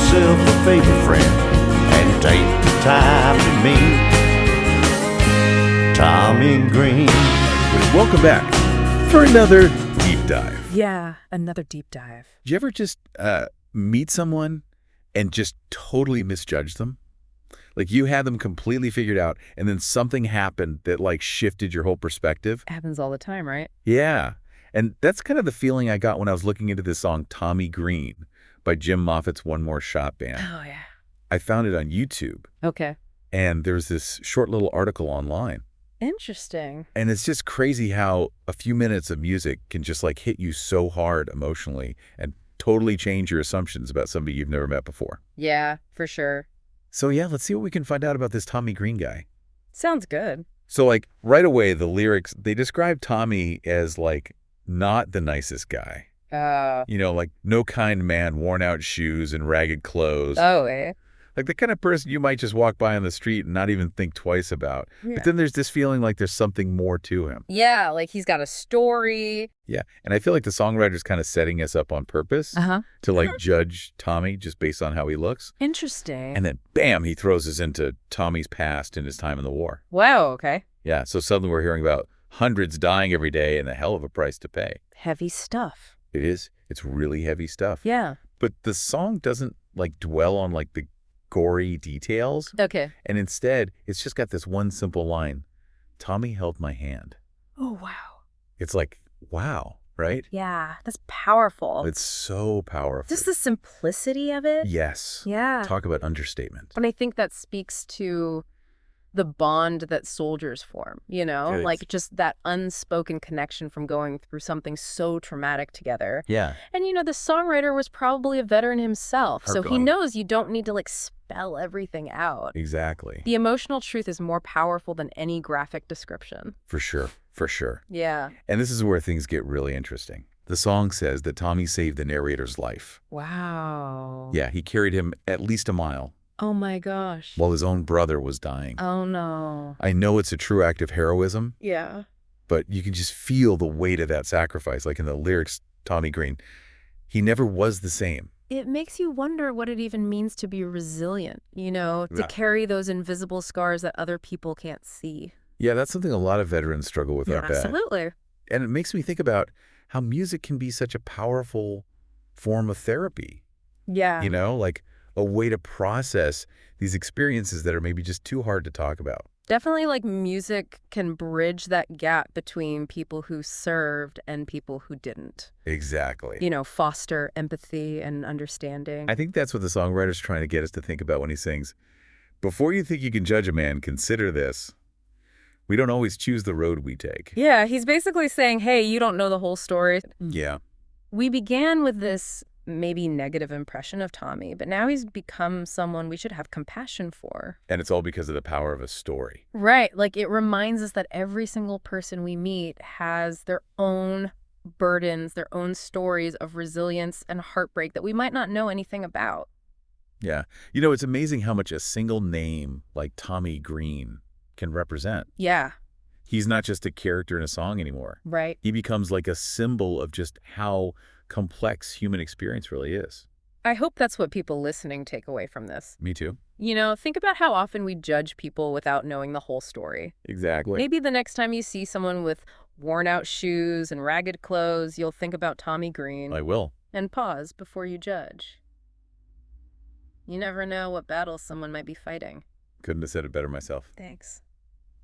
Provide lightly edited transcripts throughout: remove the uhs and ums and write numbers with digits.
yourself a favor, friend, and take the time to meet Tommy Green. Welcome back for another deep dive. Yeah, another deep dive. Did you ever just meet someone and just totally misjudge them? Like you had them completely figured out and then something happened that like shifted your whole perspective? Happens all the time, right? Yeah. And that's kind of the feeling I got when I was looking into this song, Tommy Green, by Jim Moffat's One More Shot Band. Oh, yeah. I found it on YouTube. Okay. And there's this short little article online. Interesting. And it's just crazy how a few minutes of music can just like hit you so hard emotionally and totally change your assumptions about somebody you've never met before. Yeah, for sure. So yeah, let's see what we can find out about this Tommy Green guy. Sounds good. So like right away, the lyrics, they describe Tommy as like not the nicest guy. You know, like no kind man, worn out shoes and ragged clothes. Oh, eh? Like the kind of person you might just walk by on the street and not even think twice about. Yeah. But then there's this feeling like there's something more to him. Yeah, like he's got a story. Yeah. And I feel like the songwriter's kind of setting us up on purpose to like judge Tommy just based on how he looks. Interesting. And then bam, he throws us into Tommy's past and his time in the war. Wow, okay. Yeah. So suddenly we're hearing about hundreds dying every day and a hell of a price to pay. Heavy stuff. It is. It's really heavy stuff. Yeah. But the song doesn't like dwell on like the gory details. Okay. And instead, it's just got this one simple line. Tommy held my hand. Oh, wow. It's like, wow, right? Yeah, that's powerful. It's so powerful. Just the simplicity of it. Yes. Yeah. Talk about understatement. And I think that speaks to the bond that soldiers form, you know? Good. Like just that unspoken connection from going through something so traumatic together. Yeah. And, you know, the songwriter was probably a veteran himself. So he Heartgone. knows you don't need to, like, spell everything out. Exactly. The emotional truth is more powerful than any graphic description. For sure. For sure. Yeah. And this is where things get really interesting. The song says that Tommy saved the narrator's life. Wow. Yeah, he carried him at least a mile Oh, my gosh. while his own brother was dying. Oh, no. I know it's a true act of heroism, Yeah. but you can just feel the weight of that sacrifice. Like in the lyrics, Tommy Green, he never was the same. It makes you wonder what it even means to be resilient, you know, to Yeah. carry those invisible scars that other people can't see. Yeah, that's something a lot of veterans struggle with, I bet. Absolutely. And it makes me think about how music can be such a powerful form of therapy, Yeah. you know, like a way to process these experiences that are maybe just too hard to talk about. Definitely, like, music can bridge that gap between people who served and people who didn't. Exactly. You know, foster empathy and understanding. I think that's what the songwriter's trying to get us to think about when he sings, before you think you can judge a man, consider this. We don't always choose the road we take. Yeah, he's basically saying, hey, you don't know the whole story. Yeah. We began with this maybe negative impression of Tommy, but now he's become someone we should have compassion for. And it's all because of the power of a story. Right. Like, it reminds us that every single person we meet has their own burdens, their own stories of resilience and heartbreak that we might not know anything about. Yeah. You know, it's amazing how much a single name like Tommy Green can represent. Yeah. He's not just a character in a song anymore. Right. He becomes like a symbol of just how complex human experience really is. I hope that's what people listening take away from this. Me too. You know, think about how often we judge people without knowing the whole story. Exactly. Maybe the next time you see someone with worn out shoes and ragged clothes, you'll think about Tommy Green I will. and pause before you judge. You never know what battles someone might be fighting. Couldn't have said it better myself. Thanks.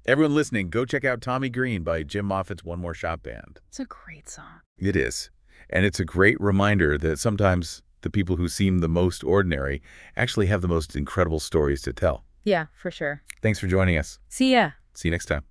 Everyone listening, go check out Tommy Green by Jim Moffat's One More Shot Band. It's a great song. It is. And it's a great reminder that sometimes the people who seem the most ordinary actually have the most incredible stories to tell. Yeah, for sure. Thanks for joining us. See ya. See you next time.